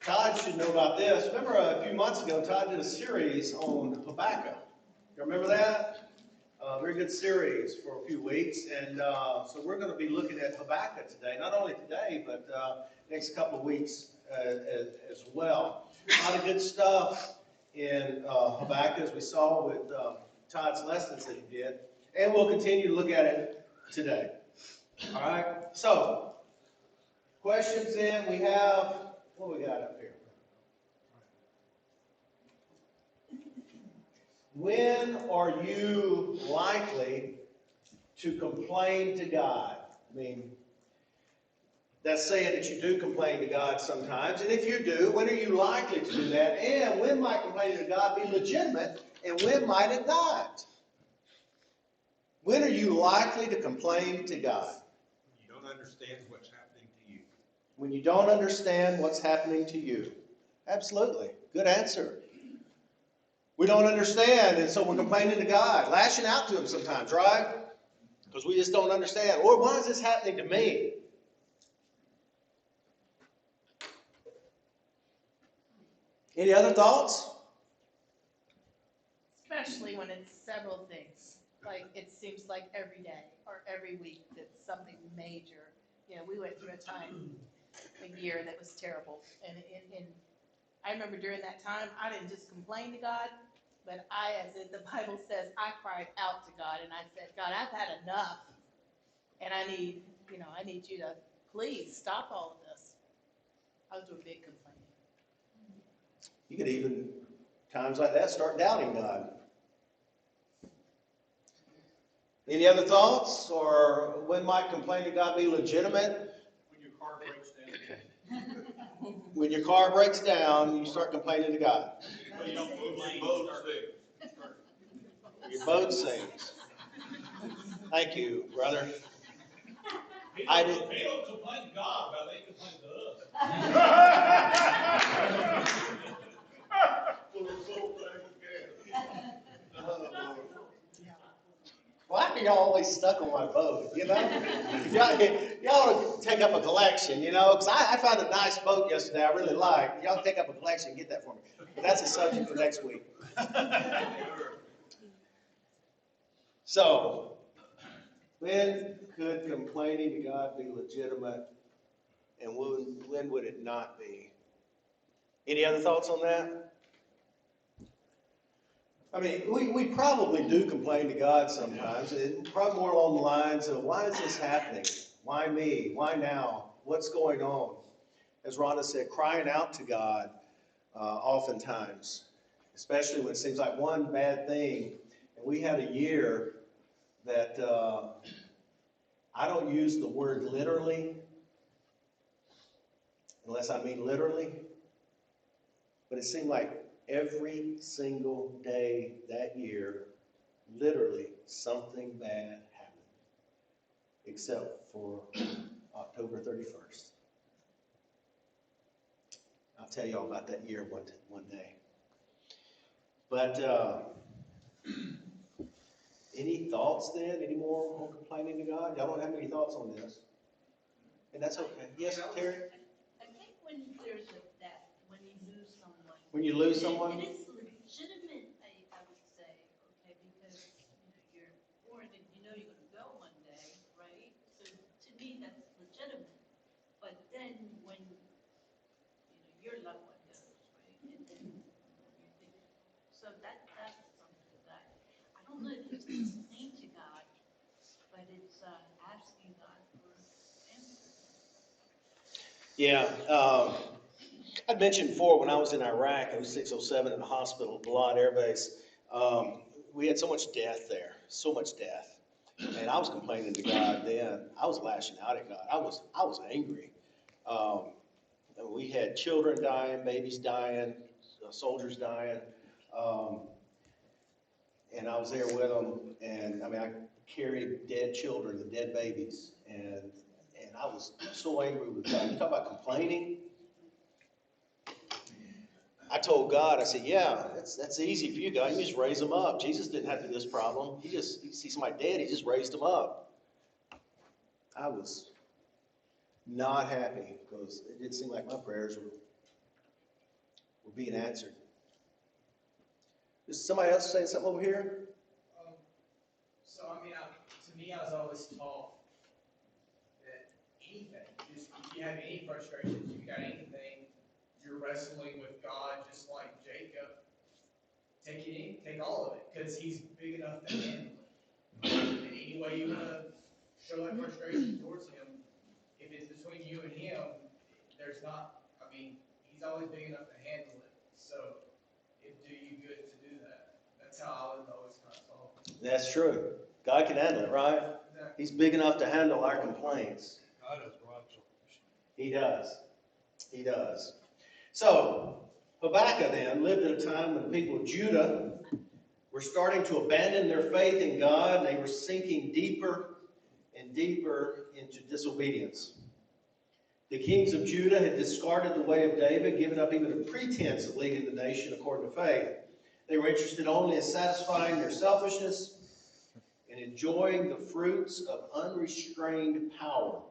Todd should know about this. Remember a few months ago, Todd did a series on Habakkuk. You remember that? Very good series for a few weeks. And so we're going to be looking at Habakkuk today. Not only today, but next couple of weeks as well. A lot of good stuff in Habakkuk, as we saw with Todd's lessons that he did. And we'll continue to look at it today. All right? So, questions then. We have, what do we got up here? When are you likely to complain to God? I mean, that's saying that you do complain to God sometimes. And if you do, when are you likely to do that? And when might complaining to God be legitimate? And when might it not? When are you likely to complain to God? When you don't understand what's happening to you. When you don't understand what's happening to you. Absolutely. Good answer. We don't understand, and so we're complaining to God, lashing out to Him sometimes, right? Because we just don't understand. Lord, why is this happening to me? Any other thoughts? Especially when it's several things. Like it seems like every day or every week that something major. You know, we went through a time, a year that was terrible. And I remember during that time, I didn't just complain to God, but as the Bible says, I cried out to God and I said, God, I've had enough. And I need you to please stop all of this. I was doing big complaining. You could even, times like that, start doubting God. Any other thoughts? Or when might complaining to God be legitimate? When your car breaks down. When your car breaks down, you start complaining to God. Well, you don't move your boat sinks. Your boat sinks. Thank you, brother. He I don't complain to God about it, he complains to us. Why are y'all always stuck on my boat, you know? Y'all take up a collection, you know? Because I found a nice boat yesterday I really liked. Y'all take up a collection and get that for me. But that's a subject for next week. So, when could complaining to God be legitimate, and when would it not be? Any other thoughts on that? I mean, we probably do complain to God sometimes, and probably more along the lines of, why is this happening? Why me? Why now? What's going on? As Rhonda said, crying out to God oftentimes, especially when it seems like one bad thing. And we had a year that I don't use the word literally, unless I mean literally, but it seemed like every single day that year, literally something bad happened, except for October 31st. I'll tell you all about that year one day. But any thoughts then? Any more on complaining to God? Y'all don't have any thoughts on this? And that's okay. Yes, Terry? I think when there's a death, when you lose someone. When you lose someone? It is legitimate, I would say, okay, because you're born and you know you're going to go one day, right? So to me, that's legitimate. But then when your loved one goes, right? And then you think, so that's something that I don't know if it's complaining to God, but it's asking God for answers. Yeah. I'd mentioned before when I was in Iraq, I was 607 in the hospital, Balad Air Base. We had so much death there, so much death. And I was complaining to God then. I was lashing out at God. I was angry. And we had children dying, babies dying, soldiers dying. And I was there with them. And I mean, I carried dead children and dead babies. And I was so angry with God. You talk about complaining. I told God, I said, yeah, that's easy for you, God. You just raise them up. Jesus didn't have to do this problem. He see somebody dead, he just raised them up. I was not happy because it didn't seem like my prayers were being answered. Is somebody else saying something over here? So, I mean, to me, I was always taught that anything, just if you have any frustrations, if you got anything, you're wrestling with God, just like Jacob. Take it in, take all of it, because he's big enough to handle it. And any way you want to show that frustration towards him, if it's between you and him, there's not, I mean, he's always big enough to handle it. So it'd do you good to do that. That's how I was always kind of taught. That's true. God can handle it, right? Exactly. He's big enough to handle our complaints. God has broad shoulders. He does. He does. So, Habakkuk then lived at a time when the people of Judah were starting to abandon their faith in God, and they were sinking deeper and deeper into disobedience. The kings of Judah had discarded the way of David, giving up even a pretense of leading the nation according to faith. They were interested only in satisfying their selfishness and enjoying the fruits of unrestrained power.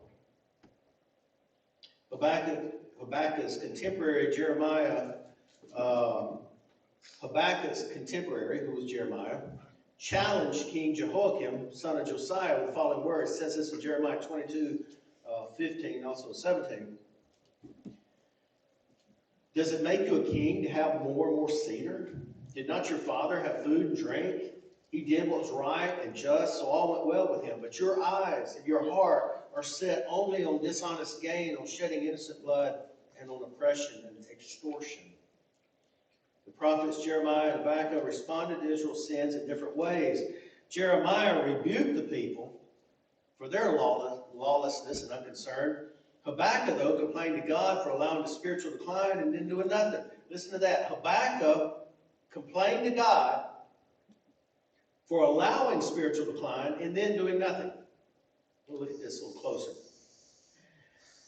Habakkuk's contemporary Habakkuk's contemporary, who was Jeremiah, challenged King Jehoiakim, son of Josiah, with the following words. It says this in Jeremiah 22:15, and also 17. Does it make you a king to have more and more cedar? Did not your father have food and drink? He did what was right and just, so all went well with him. But your eyes and your heart are set only on dishonest gain, on shedding innocent blood, and on oppression and extortion. The prophets Jeremiah and Habakkuk responded to Israel's sins in different ways. Jeremiah rebuked the people for their lawlessness and unconcern. Habakkuk, though, complained to God for allowing the spiritual decline and then doing nothing. Listen to that. Habakkuk complained to God for allowing spiritual decline and then doing nothing. We'll look at this a little closer.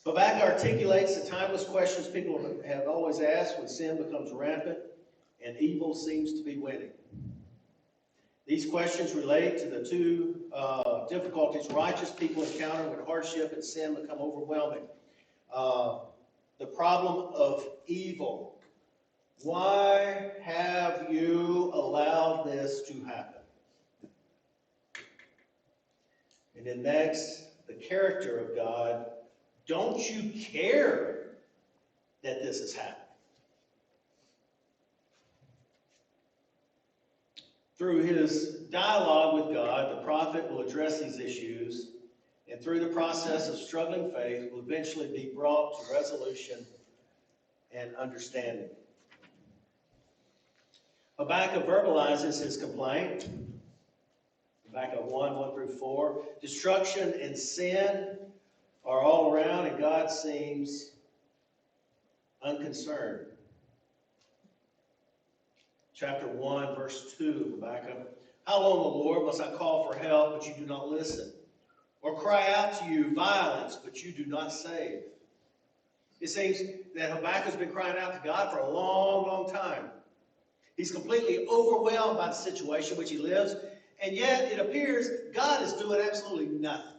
Habakkuk articulates the timeless questions people have always asked when sin becomes rampant and evil seems to be winning. These questions relate to the two difficulties righteous people encounter when hardship and sin become overwhelming. The problem of evil. Why have you allowed this to happen? And then next, the character of God. Don't you care that this has happened? Through his dialogue with God, the prophet will address these issues, and through the process of struggling faith, will eventually be brought to resolution and understanding. Habakkuk verbalizes his complaint. Habakkuk 1:1-4. Destruction and sin are all around, and God seems unconcerned. Chapter 1, verse 2, Habakkuk. How long, O Lord, must I call for help, but you do not listen? Or cry out to you violence, but you do not save? It seems that Habakkuk's been crying out to God for a long, long time. He's completely overwhelmed by the situation in which he lives, and yet it appears God is doing absolutely nothing.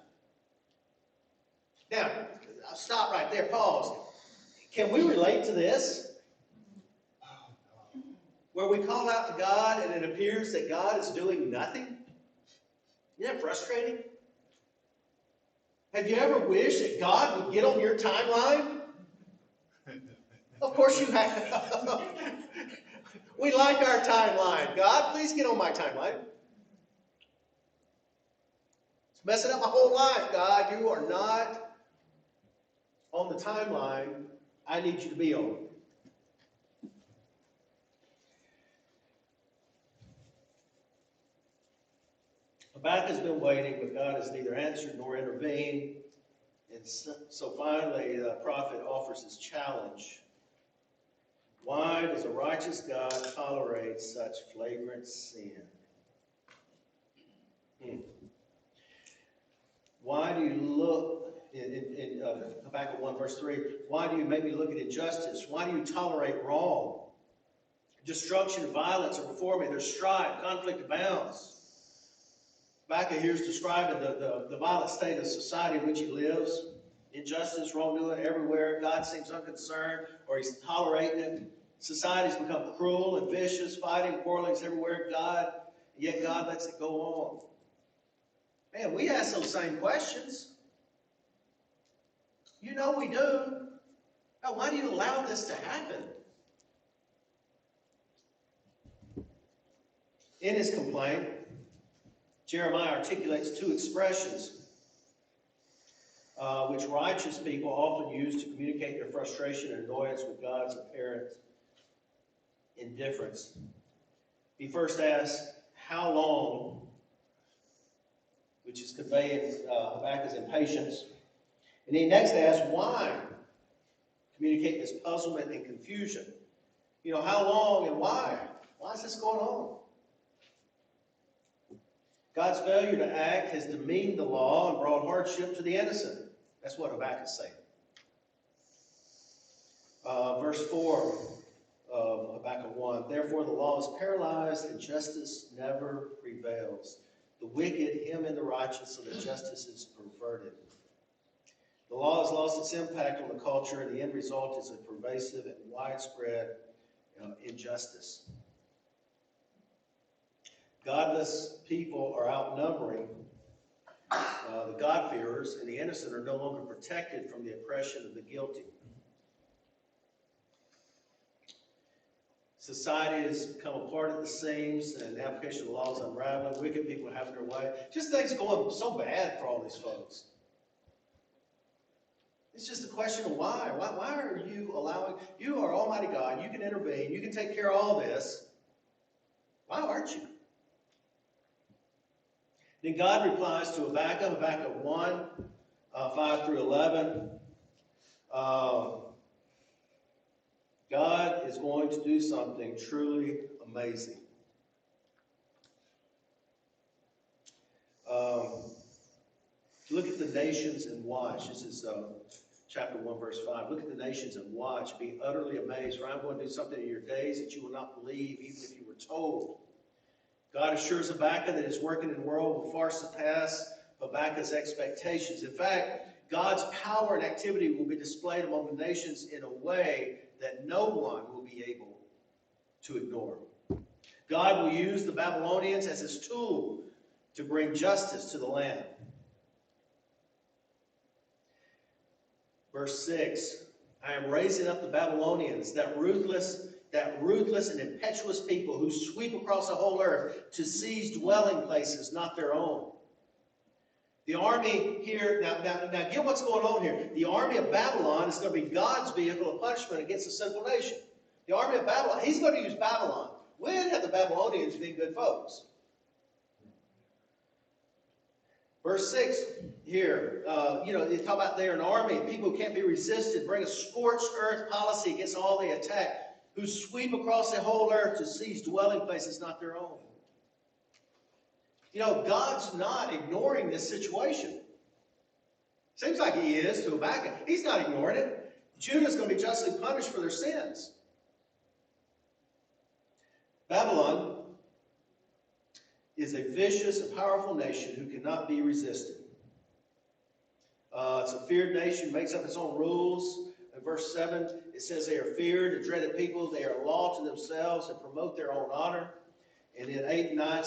Now, I'll stop right there, pause. Can we relate to this? Where we call out to God and it appears that God is doing nothing? Isn't that frustrating? Have you ever wished that God would get on your timeline? Of course you have. We like our timeline. God, please get on my timeline. It's messing up my whole life, God. You are not on the timeline I need you to be on. Habakkuk has been waiting, but God has neither answered nor intervened. And so finally, the prophet offers his challenge. Why does a righteous God tolerate such flagrant sin? Why do you look, in Habakkuk 1, verse 3, why do you make me look at injustice? Why do you tolerate wrong? Destruction and violence are before me. There's strife, conflict abounds. Habakkuk here is describing the violent state of society in which he lives. Injustice, wrongdoing everywhere. God seems unconcerned, or he's tolerating it. Society's become cruel and vicious, fighting, quarreling's everywhere. Yet God lets it go on. Man, we ask those same questions. You know we do. Now, why do you allow this to happen? In his complaint, Jeremiah articulates two expressions which righteous people often use to communicate their frustration and annoyance with God's apparent indifference. He first asks, how long, which is conveying Habakkuk's impatience. And he next asks, why, communicate this puzzlement and confusion. You know, how long and why? Why is this going on? God's failure to act has demeaned the law and brought hardship to the innocent. That's what Habakkuk is saying. Verse 4 of Habakkuk 1, therefore the law is paralyzed and justice never prevails. The wicked hem in the righteous so that justice is perverted. The law has lost its impact on the culture, and the end result is a pervasive and widespread injustice. Godless people are outnumbering the God-fearers, and the innocent are no longer protected from the oppression of the guilty. Society has become apart at the seams, and the application of the law is unraveling. Wicked people are having their way. Just things going so bad for all these folks. It's just a question of why. Why are you allowing? You are Almighty God. You can intervene. You can take care of all this. Why aren't you? Then God replies to Habakkuk 1, 5 through 11. God is going to do something truly amazing. Look at the nations and watch. This is chapter 1, verse 5. Look at the nations and watch. Be utterly amazed, for I'm going to do something in your days that you will not believe, even if you were told. God assures Habakkuk that his work in the world will far surpass Habakkuk's expectations. In fact, God's power and activity will be displayed among the nations in a way that no one will be able to ignore. God will use the Babylonians as his tool to bring justice to the land. Verse 6, I am raising up the Babylonians, that ruthless and impetuous people who sweep across the whole earth to seize dwelling places not their own. The army here, now get what's going on here. The army of Babylon is going to be God's vehicle of punishment against a sinful nation. The army of Babylon, he's going to use Babylon. When have the Babylonians been good folks? Verse 6 here, they talk about they're an army, people who can't be resisted, bring a scorched earth policy against all they attack, who sweep across the whole earth to seize dwelling places not their own. You know, God's not ignoring this situation. Seems like he is to Habakkuk. He's not ignoring it. Judah's going to be justly punished for their sins. Babylon is a vicious and powerful nation who cannot be resisted. It's a feared nation, makes up its own rules. In verse 7, it says they are feared and dreaded people. They are a law to themselves and promote their own honor. And in 8 and 9,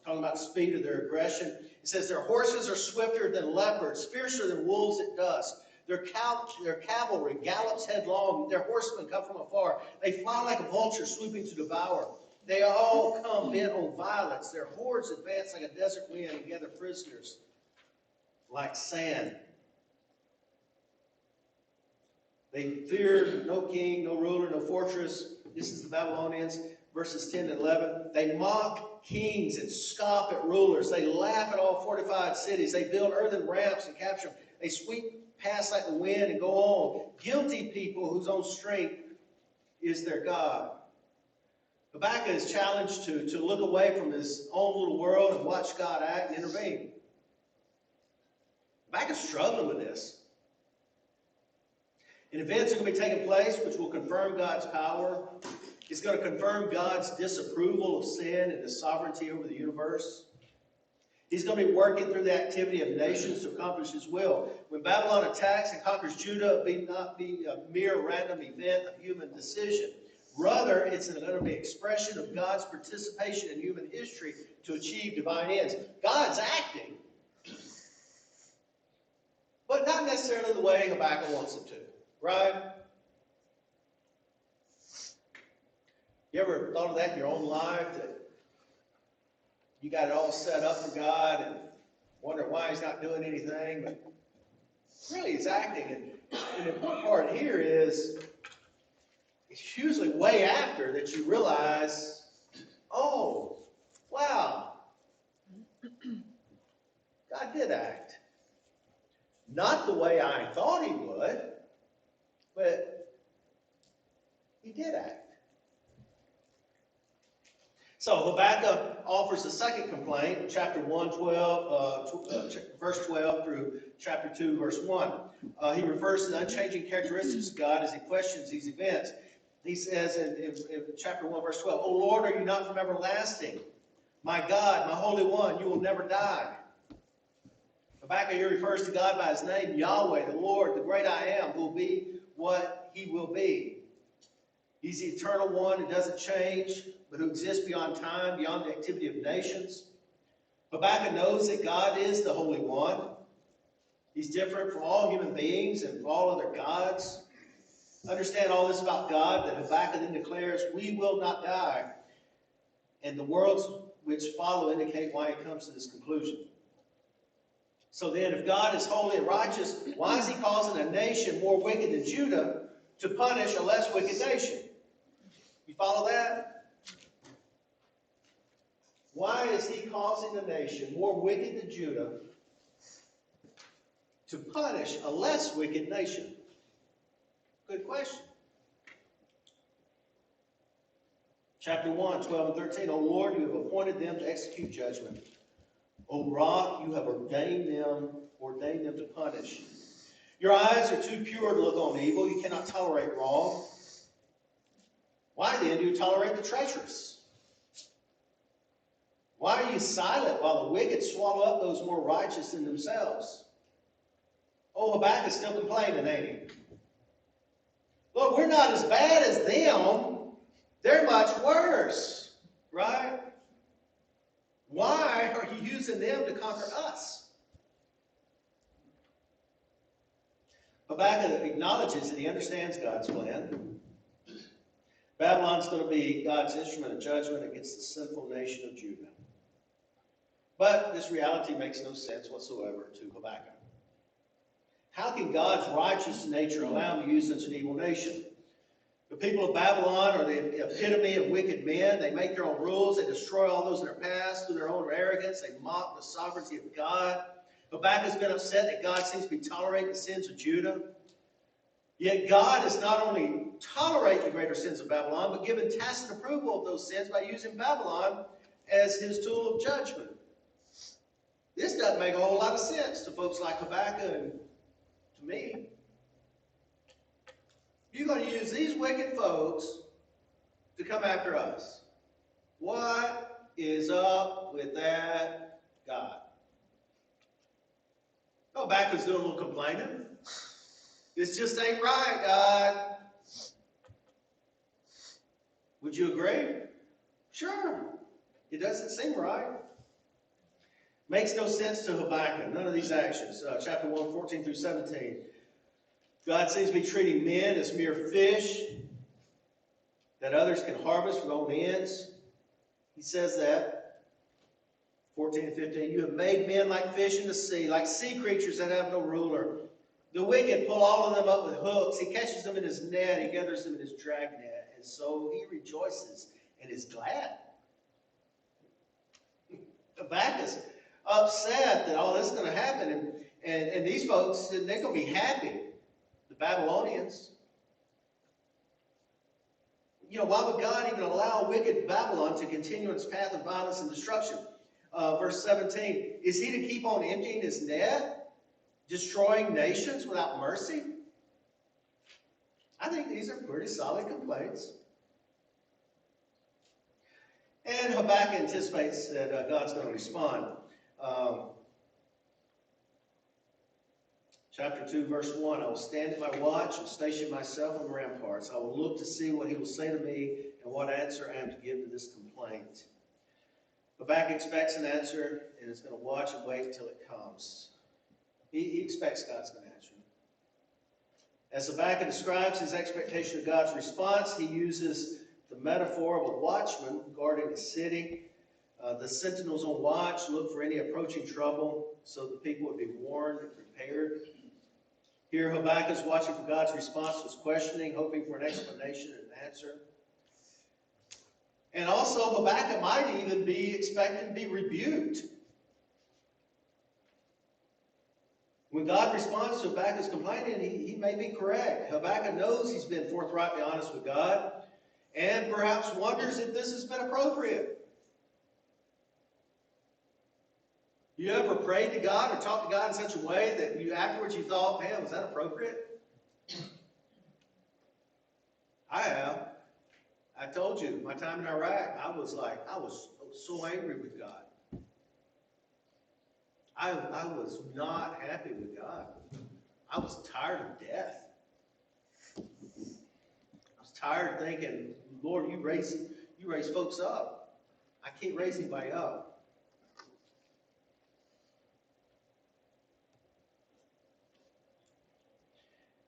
talking about the speed of their aggression, it says their horses are swifter than leopards, fiercer than wolves at dusk. Their cavalry gallops headlong. Their horsemen come from afar. They fly like a vulture swooping to devour. They all come bent on violence. Their hordes advance like a desert wind and gather prisoners like sand. They fear no king, no ruler, no fortress. This is the Babylonians. Verses 10 and 11. They mock kings and scoff at rulers. They laugh at all fortified cities. They build earthen ramps and capture them. They sweep past like the wind and go on. Guilty people whose own strength is their God. Habakkuk is challenged to look away from his own little world and watch God act and intervene. Habakkuk's struggling with this. And events are going to be taking place which will confirm God's power. It's going to confirm God's disapproval of sin and his sovereignty over the universe. He's going to be working through the activity of nations to accomplish his will. When Babylon attacks and conquers Judah, it will not be a mere random event of human decision. Rather, it's going to be an expression of God's participation in human history to achieve divine ends. God's acting, but not necessarily the way Habakkuk wants him to, right? You ever thought of that in your own life, that you got it all set up for God and wonder why he's not doing anything, but really he's acting. And the important part here is it's usually way after that you realize, oh, wow, God did act. Not the way I thought he would, but he did act. So Habakkuk offers a second complaint, chapter 1, verse 12 through chapter 2, verse 1. He refers to the unchanging characteristics of God as he questions these events. He says in chapter 1, verse 12, O Lord, are you not from everlasting? My God, my Holy One, you will never die. Habakkuk here refers to God by his name, Yahweh, the Lord, the great I am, will be what he will be. He's the eternal one who doesn't change, but who exists beyond time, beyond the activity of nations. Habakkuk knows that God is the Holy One. He's different from all human beings and from all other gods. Understand all this about God, that Habakkuk then declares, we will not die. And the worlds which follow indicate why he comes to this conclusion. So then, if God is holy and righteous, why is he causing a nation more wicked than Judah to punish a less wicked nation? You follow that? Why is he causing a nation more wicked than Judah to punish a less wicked nation? Good question. Chapter 1, 12 and 13. O Lord, you have appointed them to execute judgment. O rock, you have ordained them to punish. Your eyes are too pure to look on evil. You cannot tolerate wrong. Why then do you tolerate the treacherous? Why are you silent while the wicked swallow up those more righteous than themselves? Oh, Habakkuk's still complaining, ain't he? Look, we're not as bad as them. They're much worse, right? Why are you using them to conquer us? Habakkuk acknowledges that he understands God's plan. Babylon's going to be God's instrument of judgment against the sinful nation of Judah. But this reality makes no sense whatsoever to Habakkuk. How can God's righteous nature allow him to use such an evil nation? The people of Babylon are the epitome of wicked men. They make their own rules. They destroy all those in their past through their own arrogance. They mock the sovereignty of God. Habakkuk's been upset that God seems to be tolerating the sins of Judah. Yet God has not only tolerated the greater sins of Babylon, but given tacit approval of those sins by using Babylon as his tool of judgment. This doesn't make a whole lot of sense to folks like Habakkuk and to me. You're going to use these wicked folks to come after us. What is up with that, God? Habakkuk's doing a little complaining. This just ain't right, God. Would you agree? Sure. It doesn't seem right. Makes no sense to Habakkuk. None of these actions. Chapter 1, 14 through 17. God seems to be treating men as mere fish that others can harvest for their own ends. He says that. 14 and 15. You have made men like fish in the sea, like sea creatures that have no ruler. The wicked pull all of them up with hooks. He catches them in his net. He gathers them in his dragnet. And so he rejoices and is glad. Habakkuk's upset that all this is going to happen. And these folks, they're going to be happy. The Babylonians. You know, why would God even allow wicked Babylon to continue its path of violence and destruction? Verse 17. Is he to keep on emptying his net? Destroying nations without mercy? I think these are pretty solid complaints. And Habakkuk anticipates that God's going to respond. Chapter 2, verse 1, I will stand at my watch and station myself on the ramparts. I will look to see what he will say to me and what answer I am to give to this complaint. Habakkuk expects an answer and is going to watch and wait until it comes. He expects God's going to answer him. As Habakkuk describes his expectation of God's response, he uses the metaphor of a watchman guarding a city. The sentinels on watch look for any approaching trouble so the people would be warned and prepared. Here, Habakkuk is watching for God's response to his questioning, hoping for an explanation and an answer. And also, Habakkuk might even be expecting to be rebuked. When God responds to Habakkuk's complaining, he may be correct. Habakkuk knows he's been forthrightly honest with God and perhaps wonders if this has been appropriate. You ever prayed to God or talked to God in such a way that you afterwards you thought, man, was that appropriate? I have. I told you, my time in Iraq, I was so angry with God. I was not happy with God. I was tired of death. I was tired of thinking, Lord, you raise folks up. I can't raise anybody up.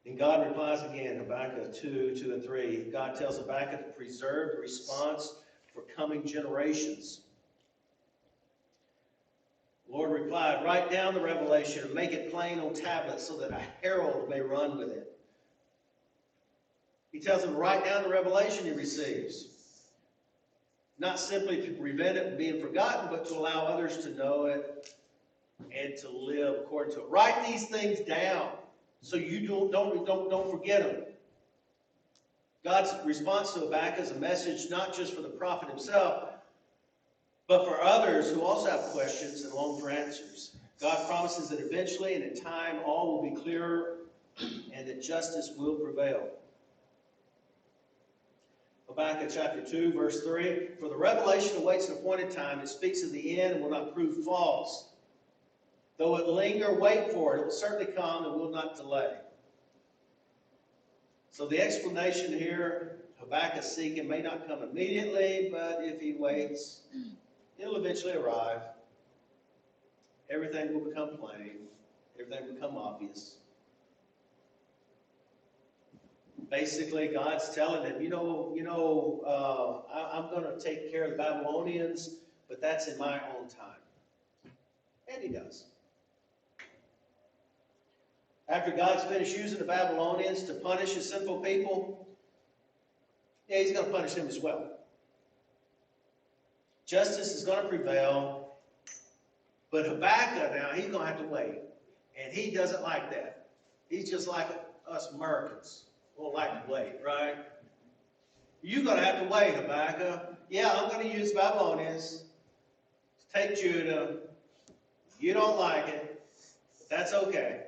And God replies again, Habakkuk 2, 2 and 3. God tells Habakkuk to preserve the response for coming generations. The Lord replied, write down the revelation and make it plain on tablets so that a herald may run with it. He tells him to write down the revelation he receives. Not simply to prevent it from being forgotten, but to allow others to know it and to live according to it. Write these things down so you don't forget them. God's response to Habakkuk is a message not just for the prophet himself, but for others who also have questions and long for answers. God promises that eventually and in time all will be clearer and that justice will prevail. Habakkuk chapter 2, verse 3, for the revelation awaits an appointed time. It speaks of the end and will not prove false. Though it linger, wait for it. It will certainly come and will not delay. So the explanation here, Habakkuk seeking, may not come immediately, but if he waits, it'll eventually arrive. Everything will become plain. Everything will become obvious. Basically, God's telling him, I'm going to take care of the Babylonians, but that's in my own time. And he does. After God's finished using the Babylonians to punish his sinful people, he's going to punish them as well. Justice is going to prevail, but Habakkuk now, he's going to have to wait. And he doesn't like that. He's just like us Americans. We don't like to wait, right? You're going to have to wait, Habakkuk. Yeah, I'm going to use Babylonians to take Judah. You don't like it, but that's okay.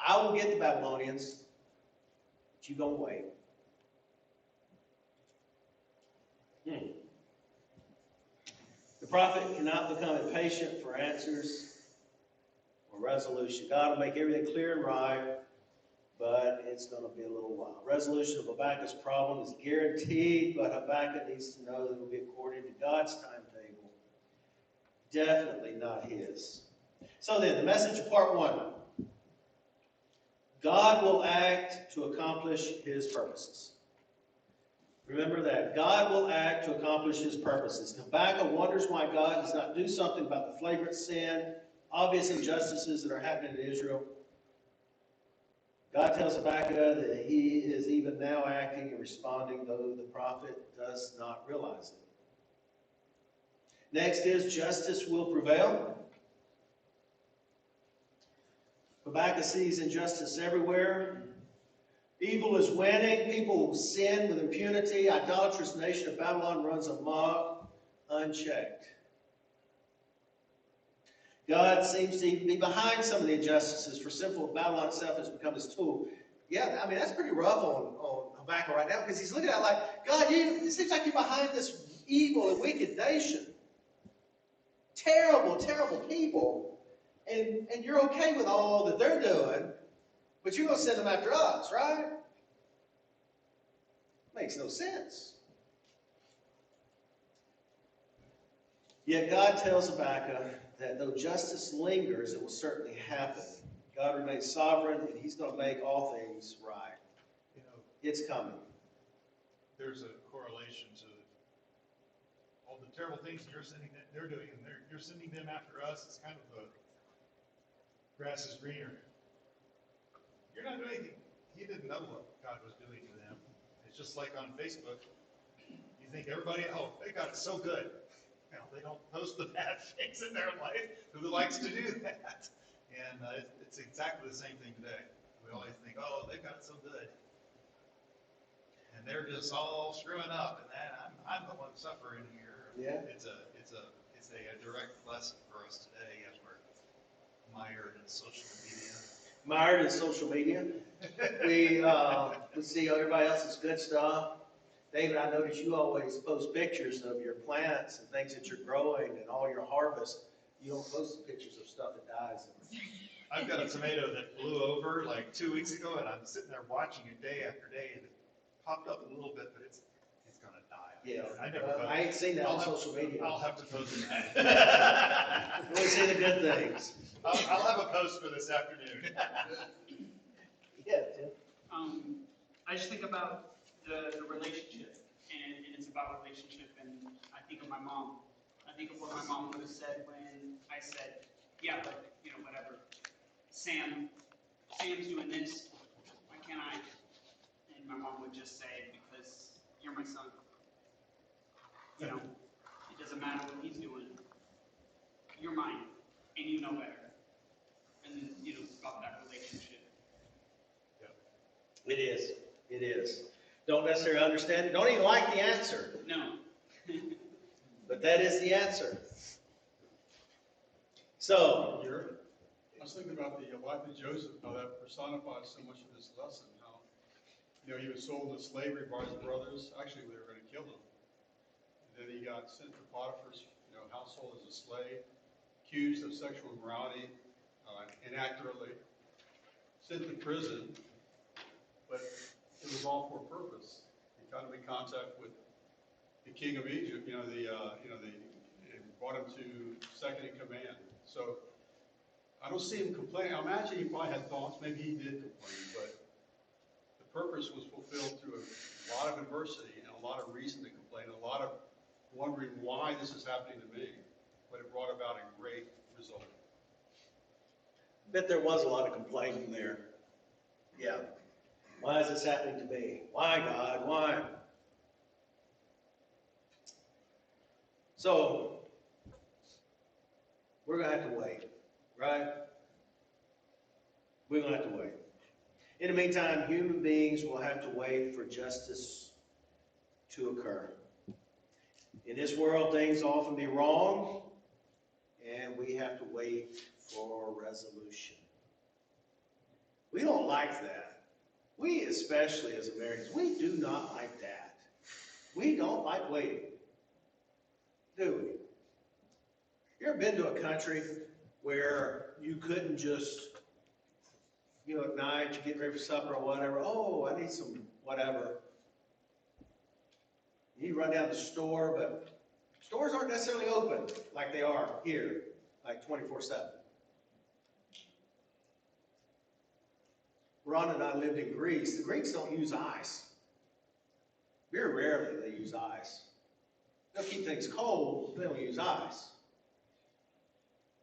I will get the Babylonians, but you're going to wait. The prophet cannot become impatient for answers or resolution. God will make everything clear and right, but it's going to be a little while. Resolution of Habakkuk's problem is guaranteed, but Habakkuk needs to know that it will be according to God's timetable. Definitely not his. So then, the message of part 1. God will act to accomplish his purposes. Remember that. God will act to accomplish his purposes. Habakkuk wonders why God does not do something about the flagrant sin, obvious injustices that are happening in Israel. God tells Habakkuk that he is even now acting and responding, though the prophet does not realize it. Next is justice will prevail. Habakkuk sees injustice everywhere. Evil is winning. People sin with impunity. Idolatrous nation of Babylon runs amok, unchecked. God seems to be behind some of the injustices, for sinful Babylon itself has become his tool. Yeah, I mean, that's pretty rough on Habakkuk right now, because he's looking at it like, God, it seems like you're behind this evil and wicked nation. terrible, terrible people, and you're okay with all that they're doing, but you're going to send them after us, right? Makes no sense. Yet God tells Habakkuk that though justice lingers, it will certainly happen. God remains sovereign, and he's going to make all things right. You know, It's coming. there's a correlation to all the terrible things they're doing, and you're sending them after us. It's kind of the grass is greener. You're not doing anything. He didn't know what God was doing to them. It's just like on Facebook. You think everybody, oh, they got it so good. You know, they don't post the bad things in their life. Who likes to do that? And it's exactly the same thing today. We always think, oh, they've got it so good. And they're just all screwing up, and that I'm the one suffering here. Yeah. It's a direct lesson for us today as we're mired in social media. Mired in social media. We see everybody else's good stuff. David, I notice you always post pictures of your plants and things that you're growing and all your harvest. You don't post the pictures of stuff that dies. I've got a tomato that blew over like 2 weeks ago, and I'm sitting there watching it day after day, and it popped up a little bit, but it's gonna die. Yeah, I never. I ain't seen that on social media. I'll have to post that. I've only seen the good things. I'll have a post for this afternoon. Yeah, Tim. I just think about the relationship, and it's about relationship, and I think of my mom. I think of what my mom would have said when I said, yeah, but, whatever. Sam's doing this, why can't I? And my mom would just say, because you're my son. It doesn't matter what he's doing. You're mine, and you know better. And, it's about that relationship. It is. It is. Don't necessarily understand it. Don't even like the answer. No. But that is the answer. So, I was thinking about the life of Joseph, how that personifies so much of this lesson, how, he was sold into slavery by his brothers. Actually, they were going to kill him. And then he got sent to Potiphar's, household as a slave, accused of sexual immorality, inaccurately, sent to prison, but it was all for a purpose. He got him in contact with the king of Egypt, and brought him to second in command. So I don't see him complaining. I imagine he probably had thoughts. Maybe he did complain, but the purpose was fulfilled through a lot of adversity and a lot of reason to complain, a lot of wondering why this is happening to me. But it brought about a great result. bet there was a lot of complaining there. Yeah. Why is this happening to me? Why, God? Why? So, we're going to have to wait, right? We're going to have to wait. In the meantime, human beings will have to wait for justice to occur. In this world, things often be wrong, and we have to wait for resolution. We don't like that. We, especially as Americans, we do not like that. We don't like waiting, do we? You ever been to a country where you couldn't just, at night, you get ready for supper or whatever, oh, I need some whatever. You run down to the store, but stores aren't necessarily open like they are here, like 24/7. Ron and I lived in Greece. The Greeks don't use ice. Very rarely they use ice. They'll keep things cold, they don't use ice.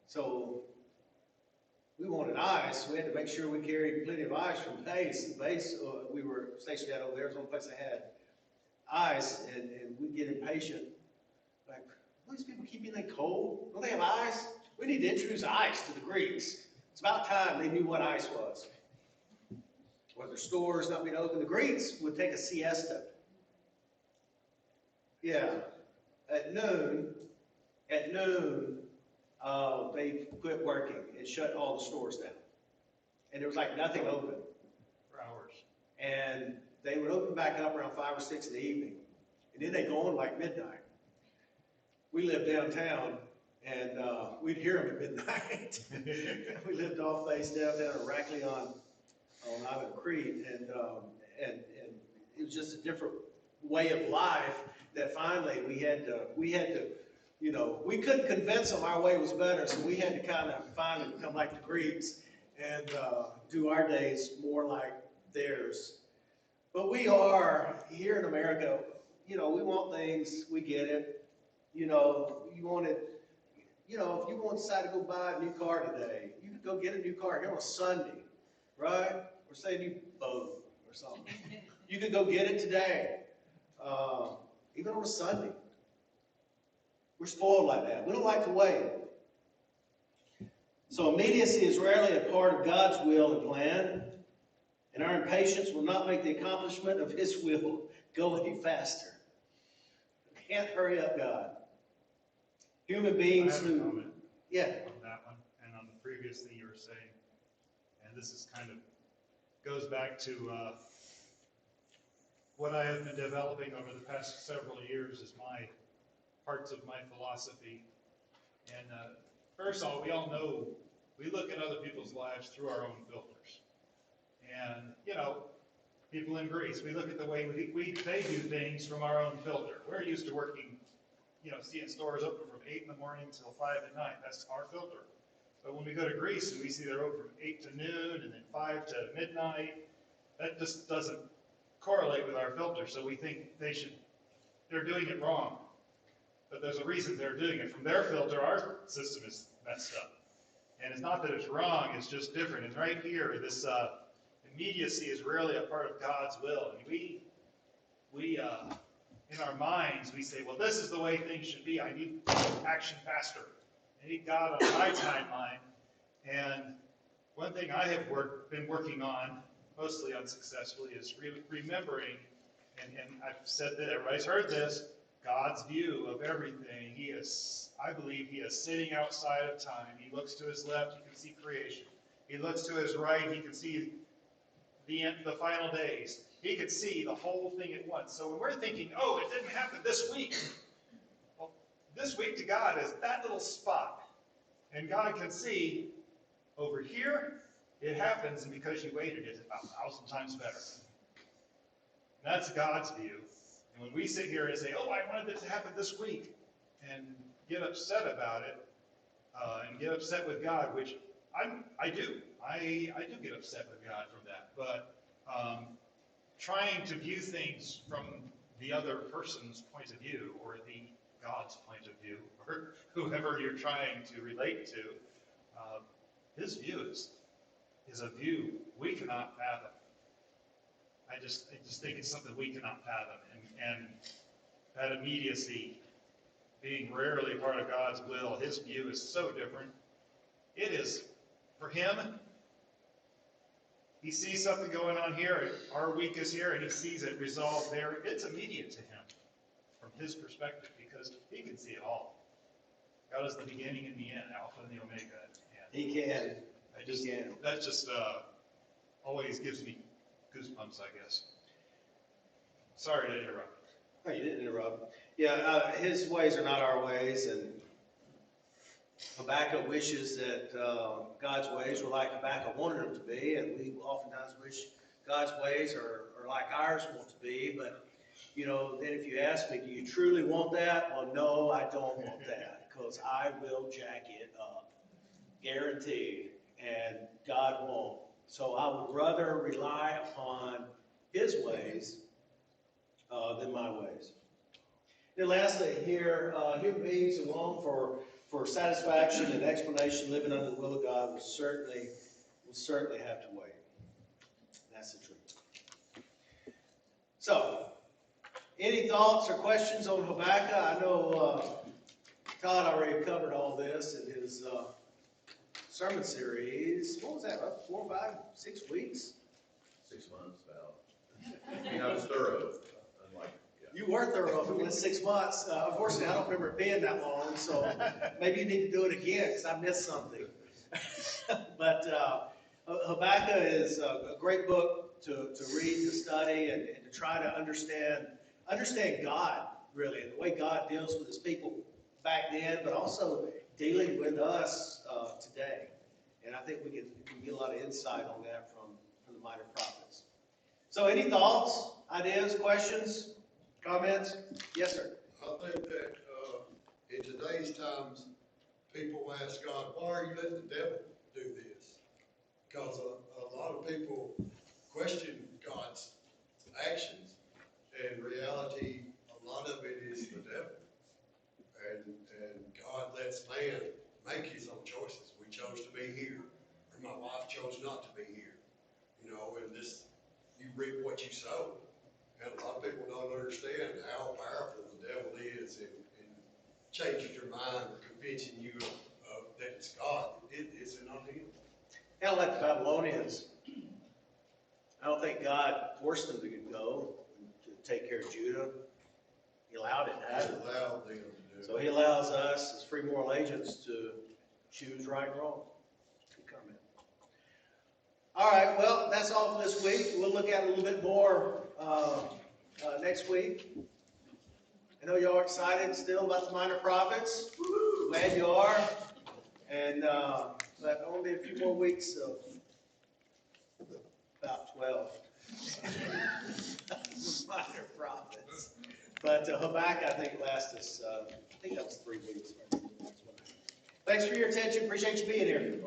So we wanted ice. We had to make sure we carried plenty of ice from base. The base we were stationed at over there was the only place that had ice, and we'd get impatient. Like, all these people keep anything cold? Don't they have ice? We need to introduce ice to the Greeks. It's about time they knew what ice was. Or their stores not being open. The Greeks would take a siesta. Yeah. At noon, they quit working and shut all the stores down. And there was like nothing open. For hours. And they would open back up around 5 or 6 in the evening. And then they go on like midnight. We lived downtown, And we'd hear them at midnight. We lived off face down at Rackley on Island Creek, and it was just a different way of life that finally we had to, you know, we couldn't convince them our way was better, so we had to kind of finally become like the Greeks and do our days more like theirs. But we are, here in America, you know, we want things, we get it. You know, you want it, you know, if you want to decide to go buy a new car today, you could go get a new car here on a Sunday, right? Or say a new boat or something. You could go get it today, even on a Sunday. We're spoiled like that. We don't like to wait. So immediacy is rarely a part of God's will and plan, and our impatience will not make the accomplishment of His will go any faster. We can't hurry up God. Human beings I have a who, comment yeah, on that one and on the previous thing you were saying. And this is kind of goes back to what I have been developing over the past several years is my parts of my philosophy. And first of all, we all know we look at other people's lives through our own filters. And, you know, people in Greece, we look at the way they do things from our own filter. We're used to working, you know, seeing stores open from 8 in the morning till 5 at night. That's our filter. But when we go to Greece and we see they're open from 8 to noon and then 5 to midnight, that just doesn't correlate with our filter. So we think they're doing it wrong. But there's a reason they're doing it. From their filter, our system is messed up. And it's not that it's wrong, it's just different. And right here, this immediacy is really a part of God's will. And we in our minds, we say, well, this is the way things should be. I need action faster. I need God on my timeline. And one thing I have been working on, mostly unsuccessfully, is remembering, and I've said that everybody's heard this, God's view of everything. I believe He is sitting outside of time. He looks to His left, He can see creation. He looks to His right, He can see the final days. He could see the whole thing at once. So when we're thinking, oh, it didn't happen this week, well, this week to God is that little spot. And God can see over here, it happens, and because you waited, it's about 1,000 times better. And that's God's view. And when we sit here and say, oh, I wanted it to happen this week, and get upset about it, and get upset with God, which I do. I do get upset with God from that. But trying to view things from the other person's point of view, or the God's point of view, or whoever you're trying to relate to, His view is a view we cannot fathom. I just think it's something we cannot fathom, and that immediacy being rarely part of God's will, His view is so different. It is, for Him, He sees something going on here, our week is here, and He sees it resolved there. It's immediate to Him from His perspective, because He can see it all. God is the beginning and the end, Alpha and the Omega. And He can. That just always gives me goosebumps, I guess. Sorry to interrupt. Oh, you didn't interrupt. Yeah, His ways are not our ways, and Habakkuk wishes that God's ways were like Habakkuk wanted them to be, and we oftentimes wish God's ways are like ours want to be. But, you know, then if you ask me, do you truly want that? Well, no, I don't want that, because I will jack it up, guaranteed, and God won't. So I would rather rely upon His ways than my ways. And lastly, here, human beings who long for satisfaction and explanation, living under the will of God, will certainly have to wait. That's the truth. So, any thoughts or questions on Habakkuk? I know Todd already covered all this in his sermon series. What was that, about 4, 5, 6 weeks? 6 months, about. I mean, I was thorough, unlike, yeah. You were thorough for the 6 months. Unfortunately, I don't remember it being that long, so maybe you need to do it again, because I missed something. But Habakkuk is a great book to read, to study, and to try to understand God, really, and the way God deals with His people back then, but also dealing with us today. And I think we can get a lot of insight on that from the minor prophets. So any thoughts, ideas, questions, comments? Yes, sir. I think that, in today's times, people ask God, why are you letting the devil do this? Because a lot of people question God's actions, and in reality, a lot of it is the devil. And God lets man make his own choices. We chose to be here, or my wife chose not to be here. You know, and this, you reap what you sow. And a lot of people don't understand how powerful the devil is in changing your mind or convincing you that it's God. It's not him. Kind of like the Babylonians. I don't think God forced them to go to take care of Judah. He allowed it to He happen. allowed them to do So it. he allows us as free moral agents to choose right and wrong. Good comment. All right, well, that's all for this week. We'll look at it a little bit more next week. I know y'all are excited still about the minor prophets. Glad you are. And but only a few more weeks of about 12 minor prophets. But Habakkuk, I think, lasts us, I think that was 3 weeks. Thanks for your attention. Appreciate you being here.